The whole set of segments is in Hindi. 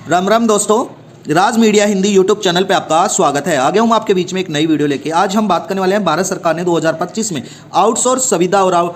राम राम दोस्तों, राज मीडिया हिंदी यूट्यूब चैनल पे आपका स्वागत है। आ गया हूँ आपके बीच में एक नई वीडियो लेके। आज हम बात करने वाले हैं भारत सरकार ने 2025 में आउटसोर्स सुविधा और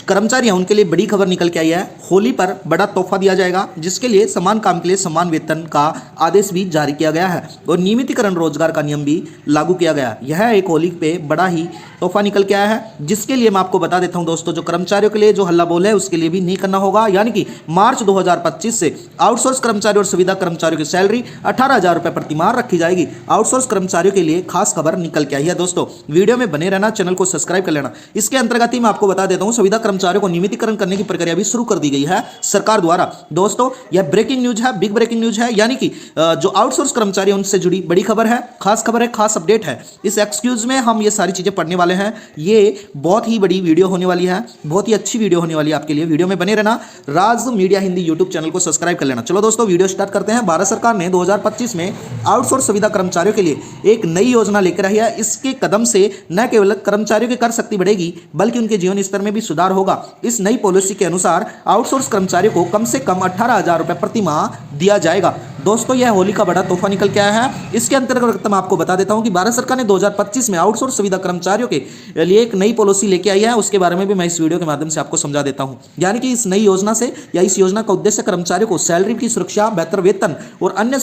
कर्मचारी हैं उनके लिए बड़ी खबर निकल के आई है। होली पर बड़ा तोहफा दिया जाएगा, जिसके लिए समान काम के लिए समान वेतन का आदेश भी जारी किया गया है और नियमितीकरण रोजगार का नियम भी लागू किया गया। यह एक होली पे बड़ा ही तोहफा निकल के आया है, जिसके लिए मैं आपको बता देता हूं दोस्तों, जो कर्मचारियों के लिए जो हल्ला बोल है उसके लिए भी नहीं करना होगा। यानी कि मार्च 2025 से आउटसोर्स कर्मचारी और सुविधा कर्मचारियों की सैलरी 18,000 रुपये प्रति माह रखी जाएगी। आउटसोर्स कर्मचारियों के लिए खास खबर निकल के आई है दोस्तों। वीडियो में बने रहना, चैनल को सब्सक्राइब कर लेना। इसके अंतर्गत ही मैं आपको बता देता हूं, सुविधा कर्मचारियों को नियमितीकरण करने की प्रक्रिया भी शुरू कर दी गई है सरकार द्वारा। दोस्तों यह ब्रेकिंग न्यूज है, बिग ब्रेकिंग न्यूज है। यानी कि जो आउटसोर्स कर्मचारी उनसे जुड़ी बड़ी खबर है, खास अपडेट है। इस एक्सक्यूज में हम ये सारी चीजें पढ़ने वाले हैं। ये बहुत ही बड़ी वीडियो होने वाली है, बहुत ही अच्छी वीडियो होने वाली है आपके लिए। वीडियो में बने रहना, राज मीडिया हिंदी यूट्यूब चैनल को सब्सक्राइब कर लेना। चलो दोस्तों वीडियो स्टार्ट करते हैं। भारत सरकार ने 2025 में आउटसोर्स सुविधा कर्मचारियों के लिए एक नई योजना लेकर आई है। इसके कदम से न केवल कर्मचारियों की कर शक्ति बढ़ेगी, बल्कि उनके जीवन स्तर में भी सुधार होगा। इस नई पॉलिसी के अनुसार आउटसोर्स कर्मचारियों को कम से कम 18,000 रुपये प्रति माह दिया जाएगा। दोस्तों यह होली का बड़ा तोहफा निकल के आया है। इसके अंतर्गत मैं आपको बता देता हूं कि भारत सरकार ने 2025 में आउटसोर्स सुविधा कर्मचारियों के लिए एक नई पॉलिसी लेके आई है। उसके बारे में भी मैं इस वीडियो के माध्यम से आपको समझा देता हूं। यानी कि इस नई योजना से या इस योजना का उद्देश्य कर्मचारियों को सैलरी की सुरक्षा, बेहतर वेतन और अन्य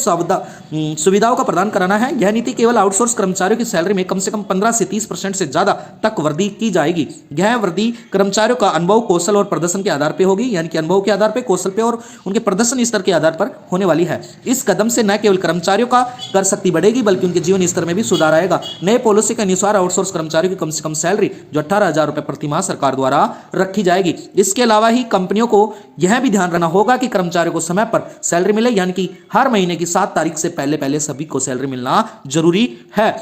सुविधाओं का प्रदान कराना है। यह नीति केवल आउटसोर्स कर्मचारियों की सैलरी में कम से कम 15 से 30% से ज्यादा तक वृद्धि की जाएगी। यह वृद्धि कर्मचारियों का अनुभव, कौशल और प्रदर्शन के आधार पर होगी। यानी कि अनुभव के आधार पर, कौशल पे और उनके प्रदर्शन स्तर के आधार पर होने वाली है। इस कदम से न केवल कर्मचारियों का कर शक्ति बढ़ेगी, बल्कि उनके जीवन स्तर में भी सुधार आएगा। नए पॉलिसी के अनुसार आउटसोर्स कर्मचारियों की कम से कम सैलरी जो 18,000 रुपये प्रति माह सरकार द्वारा रखी जाएगी। इसके अलावा ही कंपनियों को यह भी ध्यान रखना होगा कि कर्मचारियों को समय पर सैलरी मिले। यानी कि हर महीने की 7 तारीख से पहले सभी को सैलरी मिलना जरूरी है।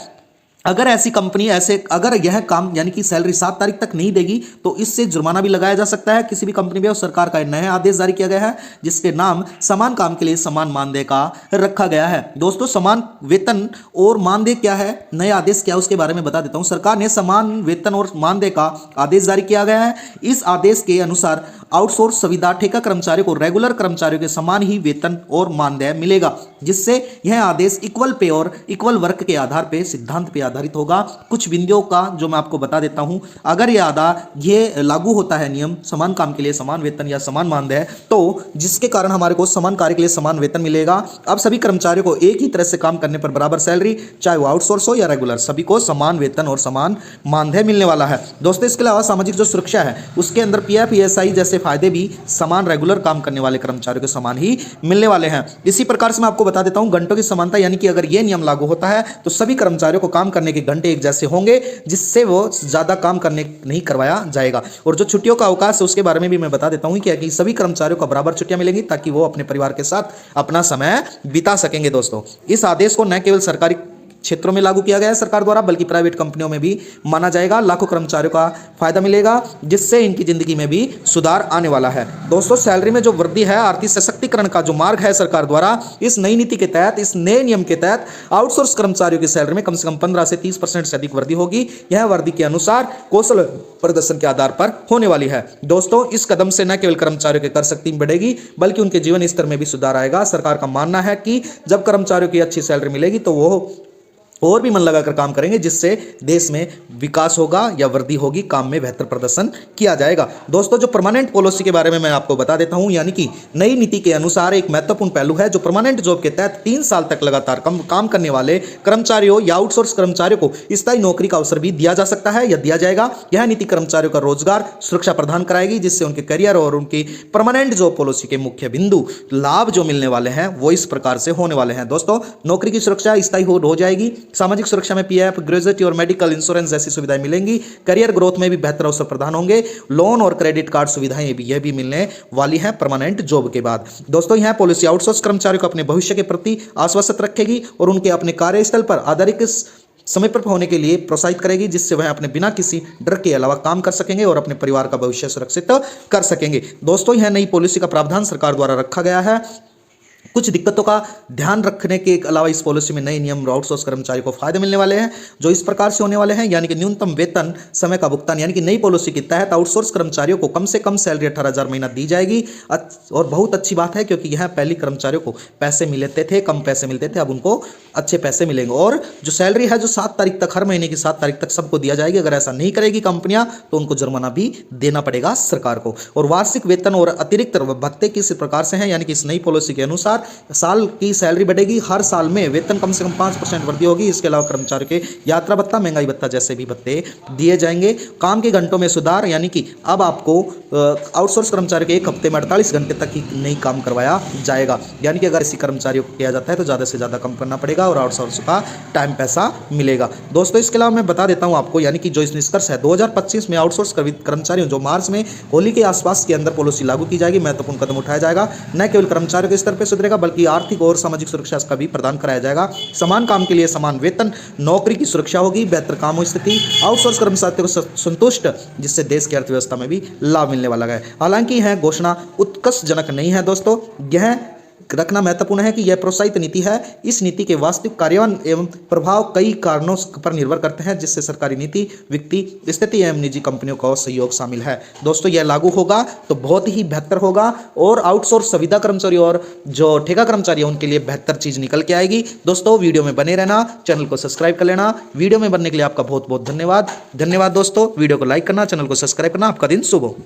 अगर ऐसी कंपनी अगर यह काम यानी कि सैलरी 7 तारीख तक नहीं देगी तो इससे जुर्माना भी लगाया जा सकता है किसी भी कंपनी में। और सरकार का नया आदेश जारी किया गया है, जिसके नाम समान काम के लिए समान मानदेय का रखा गया है। दोस्तों समान वेतन और मानदेय क्या है, नया आदेश क्या है, उसके बारे में बता देता हूं। सरकार ने समान वेतन और मानदेय का आदेश जारी किया गया है। इस आदेश के अनुसार आउटसोर्स सुविधा ठेका कर्मचारियों को रेगुलर कर्मचारियों के समान ही वेतन और मानदेय मिलेगा, जिससे यह आदेश इक्वल पे और इक्वल वर्क के आधार पर सिद्धांत पे आधारित होगा। कुछ बिंदुओं का जो मैं आपको बता देता हूं, अगर ये लागू होता है नियम समान काम के लिए समान वेतन या समान मानदेय, तो जिसके कारण हमारे को समान कार्य के लिए समान वेतन मिलेगा। अब सभी कर्मचारियों को एक ही तरह से काम करने पर बराबर सैलरी, चाहे वो आउटसोर्स हो या रेगुलर, सभी को समान वेतन और समान मानदेय मिलने वाला है। दोस्तों इसके अलावा सामाजिक जो सुरक्षा है उसके अंदर पीएफ, ईएसआई जैसे फायदे भी समान रेगुलर काम करने वाले कर्मचारियों के समान ही मिलने वाले हैं। इसी प्रकार से मैं आपको बता देता हूं घंटों की समानता, यानी कि अगर यह नियम लागू होता है तो सभी कर्मचारियों को काम करने के घंटे एक जैसे होंगे, जिससे वो ज्यादा काम करने नहीं करवाया जाएगा। और जो छुट्टियों का अवकाश है उसके बारे में भी मैं बता देता हूं कि सभी कर्मचारियों को बराबर छुट्टियां मिलेंगी, ताकि वो अपने परिवार के साथ अपना समय बिता सकेंगे। दोस्तों इस आदेश को न केवल सरकारी क्षेत्रों में लागू किया गया है सरकार द्वारा, बल्कि प्राइवेट कंपनियों में भी माना जाएगा। लाखों कर्मचारियों का फायदा मिलेगा, जिससे इनकी जिंदगी में भी सुधार आने वाला है। दोस्तों सैलरी में जो वृद्धि है, आर्थिक सशक्तिकरण का जो मार्ग है सरकार द्वारा, इस नई नीति के तहत, इस नए नियम के तहत आउटसोर्स कर्मचारियों की सैलरी में कम से कम 15 से 30% से अधिक वृद्धि होगी। यह वृद्धि के अनुसार कौशल प्रदर्शन के आधार पर होने वाली है। दोस्तों इस कदम से न केवल कर्मचारियों की कर शक्ति बढ़ेगी, बल्कि उनके जीवन स्तर में भी सुधार आएगा। सरकार का मानना है कि जब कर्मचारियों की अच्छी सैलरी मिलेगी तो वो और भी मन लगाकर काम करेंगे, जिससे देश में विकास होगा या वृद्धि होगी, काम में बेहतर प्रदर्शन किया जाएगा। दोस्तों जो परमानेंट पॉलिसी के बारे में मैं आपको बता देता हूं, यानी कि नई नीति के अनुसार एक महत्वपूर्ण पहलू है, जो परमानेंट जॉब के तहत 3 साल तक लगातार काम करने वाले कर्मचारियों या आउटसोर्स कर्मचारियों को स्थायी नौकरी का अवसर भी दिया जा सकता है या दिया जाएगा। यह नीति कर्मचारियों का रोजगार सुरक्षा प्रदान कराएगी, जिससे उनके करियर और उनकी परमानेंट जॉब पॉलिसी के मुख्य बिंदु लाभ जो मिलने वाले हैं वो इस प्रकार से होने वाले हैं। दोस्तों नौकरी की सुरक्षा स्थायी हो जाएगी, सामाजिक सुरक्षा में पीएफ, ग्रेजुएटी और मेडिकल इंश्योरेंस जैसी सुविधाएं मिलेंगी। करियर ग्रोथ में भी बेहतर अवसर प्रदान होंगे। लोन और क्रेडिट कार्ड सुविधाएं भी मिलने वाली हैं परमानेंट जॉब के बाद। दोस्तों यह पॉलिसी आउटसोर्स कर्मचारियों को अपने भविष्य के प्रति आश्वस्त रखेगी और उनके अपने कार्यस्थल पर आधारित समय पर होने के लिए प्रोत्साहित करेगी, जिससे वह अपने बिना किसी डर के अलावा काम कर सकेंगे और अपने परिवार का भविष्य सुरक्षित कर सकेंगे। दोस्तों यह नई पॉलिसी का प्रावधान सरकार द्वारा रखा गया है कुछ दिक्कतों का ध्यान रखने के अलावा इस पॉलिसी में नए नियम आउटसोर्स कर्मचारी को फायदे मिलने वाले हैं, जो इस प्रकार से होने वाले हैं, यानी कि न्यूनतम वेतन समय का भुगतान, यानी कि नई पॉलिसी के तहत आउटसोर्स कर्मचारियों को कम से कम सैलरी 18,000 महीना दी जाएगी। और बहुत अच्छी बात है, क्योंकि यहाँ पहले कर्मचारियों को पैसे मिलते थे, कम पैसे मिलते थे, अब उनको अच्छे पैसे मिलेंगे। और जो सैलरी है जो 7 तारीख तक, हर महीने की 7 तारीख तक सबको दिया जाएगी। अगर ऐसा नहीं करेगी कंपनियां तो उनको जुर्माना भी देना पड़ेगा सरकार को। और वार्षिक वेतन और अतिरिक्त भत्ते किस प्रकार से हैं, यानी कि इस नई पॉलिसी के अनुसार साल की सैलरी बढ़ेगी, हर साल में वेतन कम से कम 5% वृद्धि होगी। इसके अलावा कर्मचारियों के यात्रा भत्ता, महंगाई भत्ता जैसे भी भत्ते दिए जाएंगे। काम के घंटों में सुधार, यानी कि अब आपको आउटसोर्स कर्मचारी के एक हफ्ते में 48 घंटे तक ही नहीं काम करवाया जाएगा। यानी कि अगर इसी कर्मचारियों को किया जाता है तो ज़्यादा से ज़्यादा कम करना पड़ेगा और आउटसोर्स का टाइम पैसा मिलेगा। दोस्तों इसके अलावा मैं बता देता हूँ आपको, यानी कि जो इस निष्कर्ष है 2025 में आउटसोर्स कर्मचारियों जो मार्च में होली के आसपास के अंदर पॉलिसी लागू की जाएगी, महत्वपूर्ण कदम उठाया जाएगा। न केवल कर्मचारियों के स्तर पर सुधरेगा बल्कि आर्थिक और सामाजिक सुरक्षा का भी प्रदान कराया जाएगा। समान काम के लिए समान वेतन, नौकरी की सुरक्षा होगी, बेहतर काम स्थिति, आउटसोर्स कर्मचारियों को संतुष्ट, जिससे देश की अर्थव्यवस्था में भी लाभ मिलने वाला है। हालांकि यह घोषणा उत्कर्षजनक नहीं है दोस्तों, यह रखना महत्वपूर्ण है कि यह प्रोत्साहित नीति है। इस नीति के वास्तविक कार्यान्वयन एवं प्रभाव कई कारणों पर निर्भर करते हैं, जिससे सरकारी नीति, व्यक्ति स्थिति एवं निजी कंपनियों का सहयोग शामिल है। दोस्तों यह लागू होगा तो बहुत ही बेहतर होगा और आउटसोर्स संविदा कर्मचारी और जो ठेका कर्मचारी है उनके लिए बेहतर चीज निकल के आएगी। दोस्तों वीडियो में बने रहना, चैनल को सब्सक्राइब कर लेना। वीडियो में बनने के लिए आपका बहुत बहुत धन्यवाद। धन्यवाद दोस्तों, वीडियो को लाइक करना, चैनल को सब्सक्राइब करना। आपका दिन शुभ हो।